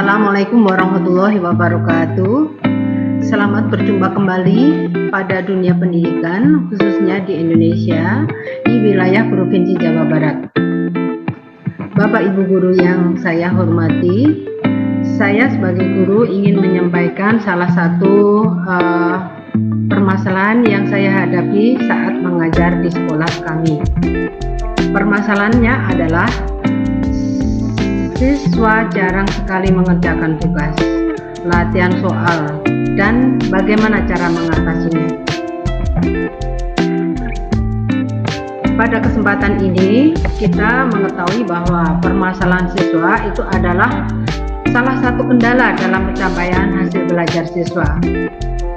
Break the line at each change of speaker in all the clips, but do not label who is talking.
Assalamualaikum warahmatullahi wabarakatuh. Selamat berjumpa kembali pada dunia pendidikan, khususnya di Indonesia, di wilayah Provinsi Jawa Barat. Bapak Ibu guru yang saya hormati, saya sebagai guru ingin menyampaikan salah satu permasalahan yang saya hadapi saat mengajar di sekolah kami. Permasalahannya adalah siswa jarang sekali mengerjakan tugas, latihan soal, dan bagaimana cara mengatasinya. Pada kesempatan ini, kita mengetahui bahwa permasalahan siswa itu adalah salah satu kendala dalam pencapaian hasil belajar siswa,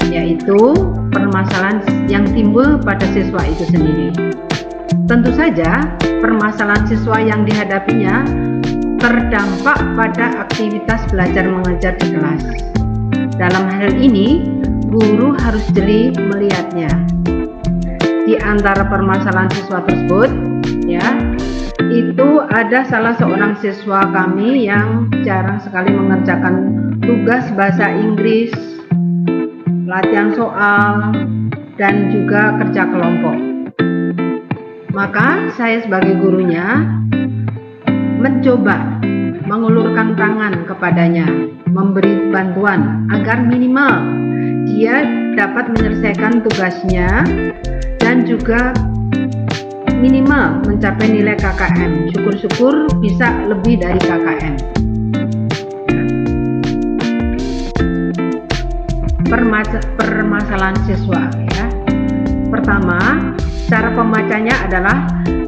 yaitu permasalahan yang timbul pada siswa itu sendiri. Tentu saja, permasalahan siswa yang dihadapinya terdampak pada aktivitas belajar mengajar di kelas. Dalam hal ini, guru harus jeli melihatnya. Di antara permasalahan siswa tersebut, itu ada salah seorang siswa kami yang jarang sekali mengerjakan tugas bahasa Inggris, latihan soal, dan juga kerja kelompok. Maka saya sebagai gurunya mencoba mengulurkan tangan kepadanya, memberi bantuan agar minimal dia dapat menyelesaikan tugasnya dan juga minimal mencapai nilai KKM. Syukur-syukur bisa lebih dari KKM. Permasalahan siswa Pertama, cara pembacanya adalah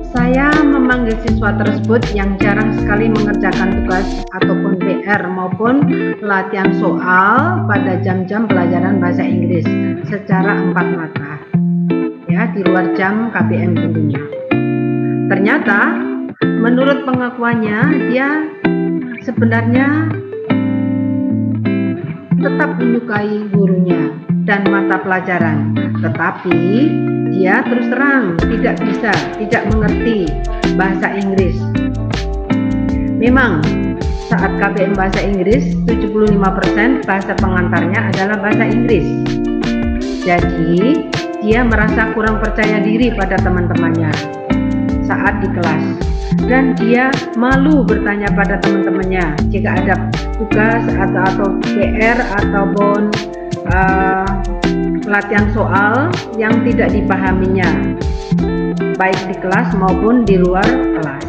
saya memanggil siswa tersebut yang jarang sekali mengerjakan tugas ataupun PR maupun latihan soal pada jam-jam pelajaran bahasa Inggris secara 4 mata, di luar jam KBM tentunya. Ternyata menurut pengakuannya dia sebenarnya tetap menyukai gurunya dan mata pelajaran, tetapi dia terus terang tidak mengerti bahasa Inggris. Memang saat KBM bahasa Inggris 75% bahasa pengantarnya adalah bahasa Inggris. Jadi dia merasa kurang percaya diri pada teman-temannya saat di kelas, dan dia malu bertanya pada teman-temannya jika ada tugas atau PR ataupun latihan soal yang tidak dipahaminya, baik di kelas maupun di luar kelas.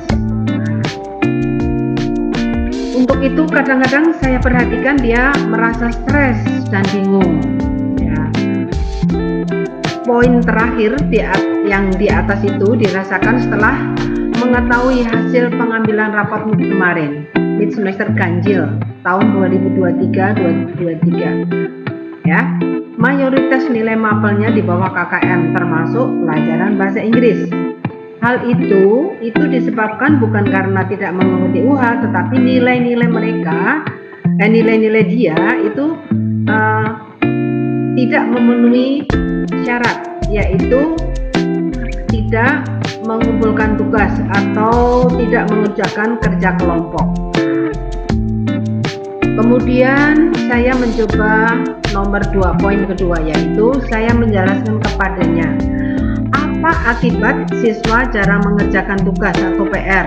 Untuk itu kadang-kadang saya perhatikan dia merasa stres dan bingung. Poin terakhir yang di atas itu dirasakan setelah mengetahui hasil pengambilan rapat kemarin, mid semester ganjil tahun 2023-2023. Mayoritas nilai mapelnya di bawah KKM termasuk pelajaran bahasa Inggris. Hal itu disebabkan bukan karena tidak mengikuti UHA, tetapi nilai-nilai dia itu tidak memenuhi syarat, yaitu tidak mengumpulkan tugas atau tidak mengerjakan kerja kelompok. Kemudian saya mencoba nomor 2, poin kedua, yaitu saya menjelaskan kepadanya apa akibat siswa jarang mengerjakan tugas atau PR.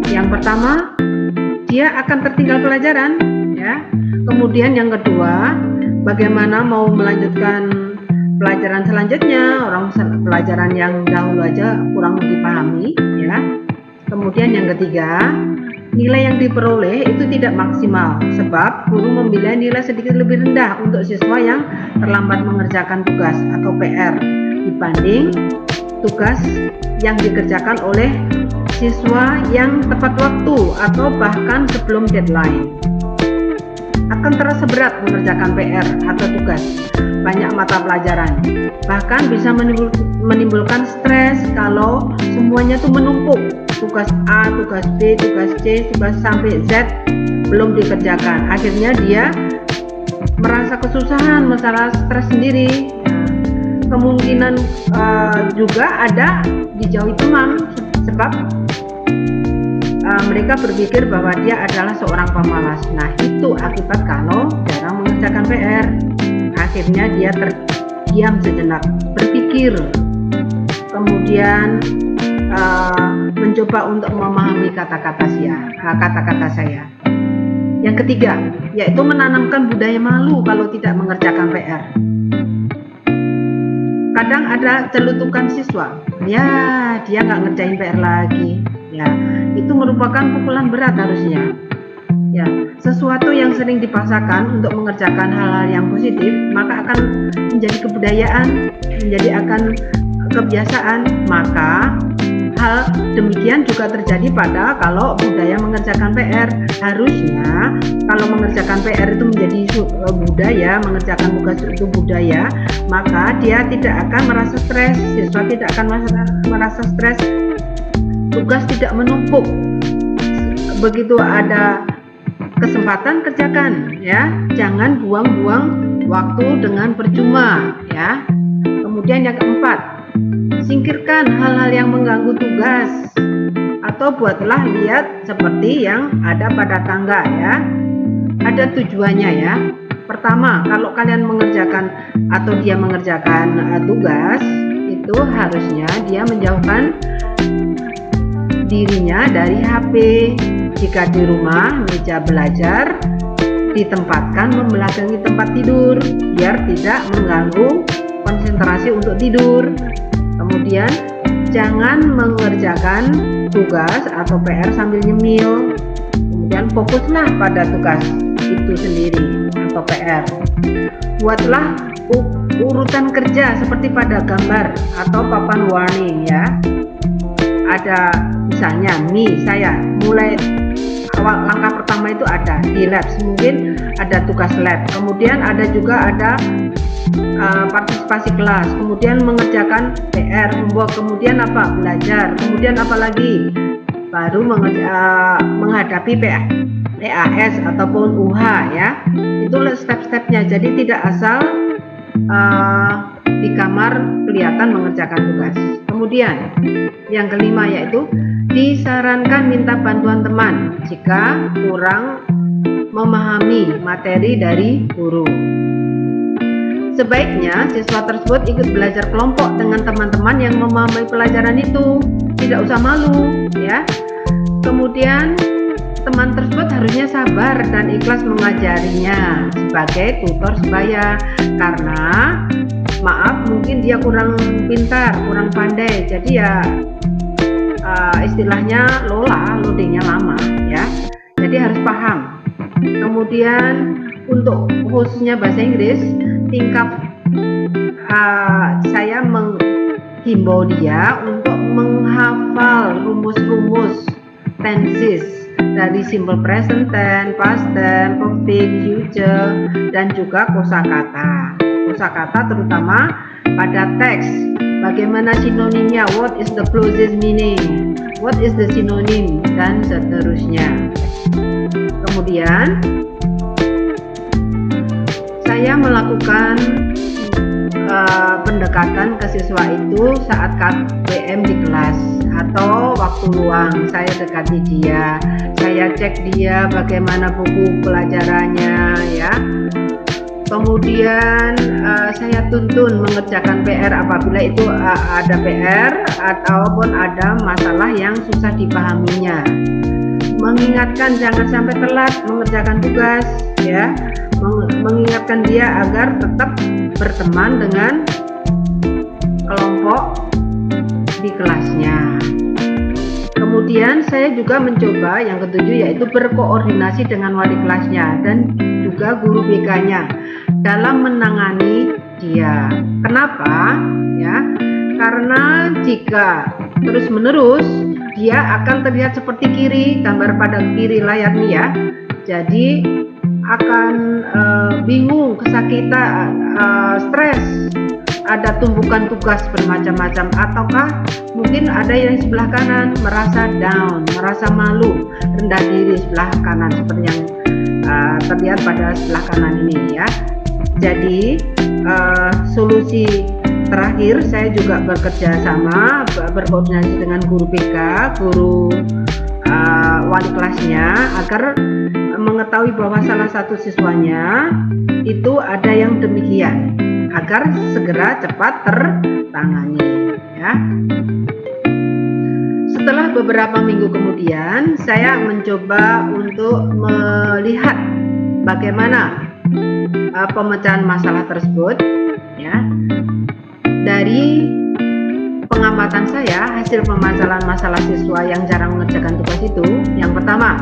Yang pertama, dia akan tertinggal pelajaran, Kemudian yang kedua, bagaimana mau melanjutkan pelajaran selanjutnya, pelajaran yang dahulu aja kurang dipahami, Kemudian yang ketiga, nilai yang diperoleh itu tidak maksimal sebab guru memilih nilai sedikit lebih rendah untuk siswa yang terlambat mengerjakan tugas atau PR dibanding tugas yang dikerjakan oleh siswa yang tepat waktu atau bahkan sebelum deadline. Akan terasa berat mengerjakan PR atau tugas banyak mata pelajaran, bahkan bisa menimbulkan stres kalau semuanya tuh menumpuk. Tugas A, tugas B, tugas C, tugas sampai Z belum dikerjakan. Akhirnya dia merasa kesusahan, masalah stres sendiri. Kemungkinan juga ada dijauhi teman sebab mereka berpikir bahwa dia adalah seorang pemalas. Nah, itu akibat kalau jarang mengerjakan PR. Akhirnya dia terdiam sejenak, berpikir, kemudian mencoba untuk memahami kata-kata saya. Yang ketiga, yaitu menanamkan budaya malu kalau tidak mengerjakan PR. Kadang ada celutukan siswa, ya dia nggak ngerjain PR lagi. Ya, itu merupakan pukulan berat harusnya. Ya, sesuatu yang sering dipaksakan untuk mengerjakan hal-hal yang positif, maka akan menjadi kebudayaan, akan kebiasaan. Maka hal demikian juga terjadi pada kalau budaya mengerjakan PR. Harusnya kalau mengerjakan PR itu menjadi budaya, mengerjakan tugas itu budaya, maka dia tidak akan merasa stres, siswa tidak akan merasa stres, tugas tidak menumpuk. Begitu ada kesempatan kerjakan, ya, jangan buang-buang waktu dengan percuma, ya. Kemudian yang keempat, singkirkan hal-hal yang mengganggu tugas, atau buatlah lihat seperti yang ada pada tangga, ya. Ada tujuannya, ya. Pertama, kalau kalian mengerjakan atau dia mengerjakan tugas, itu harusnya dia menjauhkan dirinya dari HP. Jika di rumah, meja belajar ditempatkan membelakangi tempat tidur biar tidak mengganggu konsentrasi untuk tidur. Kemudian jangan mengerjakan tugas atau PR sambil nyemil. Kemudian fokuslah pada tugas itu sendiri atau PR. Buatlah urutan kerja seperti pada gambar atau papan warning, ya. Ada misalnya saya mulai awal langkah pertama itu ada di labs, mungkin ada tugas lab, kemudian ada partisipasi kelas, kemudian mengerjakan PR, kemudian belajar, kemudian apa lagi, baru menghadapi PAS ataupun UH, ya. Itulah step-stepnya. Jadi tidak asal di kamar kelihatan mengerjakan tugas. Kemudian yang kelima yaitu disarankan minta bantuan teman jika kurang memahami materi dari guru. Sebaiknya siswa tersebut ikut belajar kelompok dengan teman-teman yang memahami pelajaran itu. Tidak usah malu, ya. Kemudian teman tersebut harusnya sabar dan ikhlas mengajarinya sebagai tutor sebaya, karena maaf mungkin dia kurang pintar, kurang pandai, jadi ya istilahnya loadingnya lama, ya. Jadi harus paham. Kemudian untuk khususnya bahasa Inggris, saya menghimbau dia untuk menghafal rumus-rumus tenses dari simple present tense, past tense, perfect, future, dan juga kosakata. Kosakata terutama pada teks. Bagaimana sinonimnya? What is the closest meaning? What is the synonym? Dan seterusnya. Kemudian saya melakukan pendekatan ke siswa itu saat KBM di kelas atau waktu luang. Saya dekati dia, saya cek dia bagaimana buku pelajarannya, ya. Kemudian saya tuntun mengerjakan PR apabila itu ada PR ataupun ada masalah yang susah dipahaminya. Mengingatkan jangan sampai telat mengerjakan tugas, ya. Mengingatkan dia agar tetap berteman dengan kelompok di kelasnya. Kemudian saya juga mencoba yang ketujuh yaitu berkoordinasi dengan wali kelasnya dan juga guru BK-nya dalam menangani dia. Kenapa? Ya, karena jika terus-menerus dia akan terlihat seperti gambar pada kiri layar nih, ya. Jadi akan bingung, kesakitan, stres, ada tumpukan tugas bermacam-macam, ataukah mungkin ada yang sebelah kanan merasa down, merasa malu, rendah diri sebelah kanan seperti yang terlihat pada sebelah kanan ini, ya. Jadi solusi terakhir saya juga bekerja sama, berkoordinasi dengan guru BK, guru wali kelasnya agar mengetahui bahwa salah satu siswanya itu ada yang demikian, agar segera cepat tertangani ya. Setelah beberapa minggu kemudian, saya mencoba untuk melihat bagaimana pemecahan masalah tersebut ya. Dari pengamatan saya, hasil pemasalan masalah siswa yang jarang mengerjakan tugas itu, yang pertama,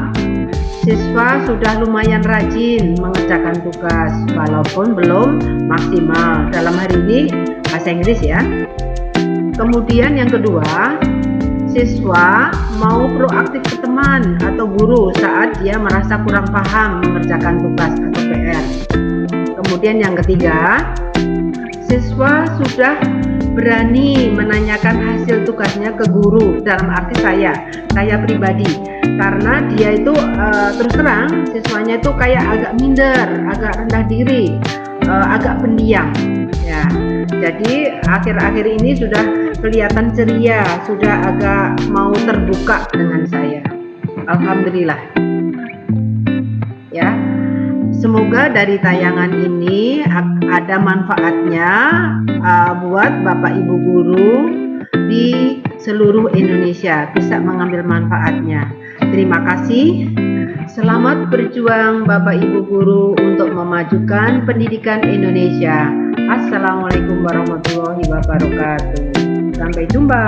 siswa sudah lumayan rajin mengerjakan tugas walaupun belum maksimal. Dalam hari ini bahasa Inggris ya. Kemudian yang kedua, siswa mau proaktif ke teman atau guru saat dia merasa kurang paham mengerjakan tugas atau PR. Kemudian yang ketiga, siswa sudah berani menanyakan hasil tugasnya ke guru, dalam arti saya pribadi, karena dia itu terus terang siswanya itu kayak agak minder, agak rendah diri, agak pendiam ya. Jadi akhir-akhir ini sudah kelihatan ceria, sudah agak mau terbuka dengan saya. Alhamdulillah ya. Semoga dari tayangan ini ada manfaatnya buat Bapak Ibu guru di seluruh Indonesia, bisa mengambil manfaatnya. Terima kasih. Selamat berjuang Bapak Ibu guru untuk memajukan pendidikan Indonesia. Assalamualaikum warahmatullahi wabarakatuh. Sampai jumpa.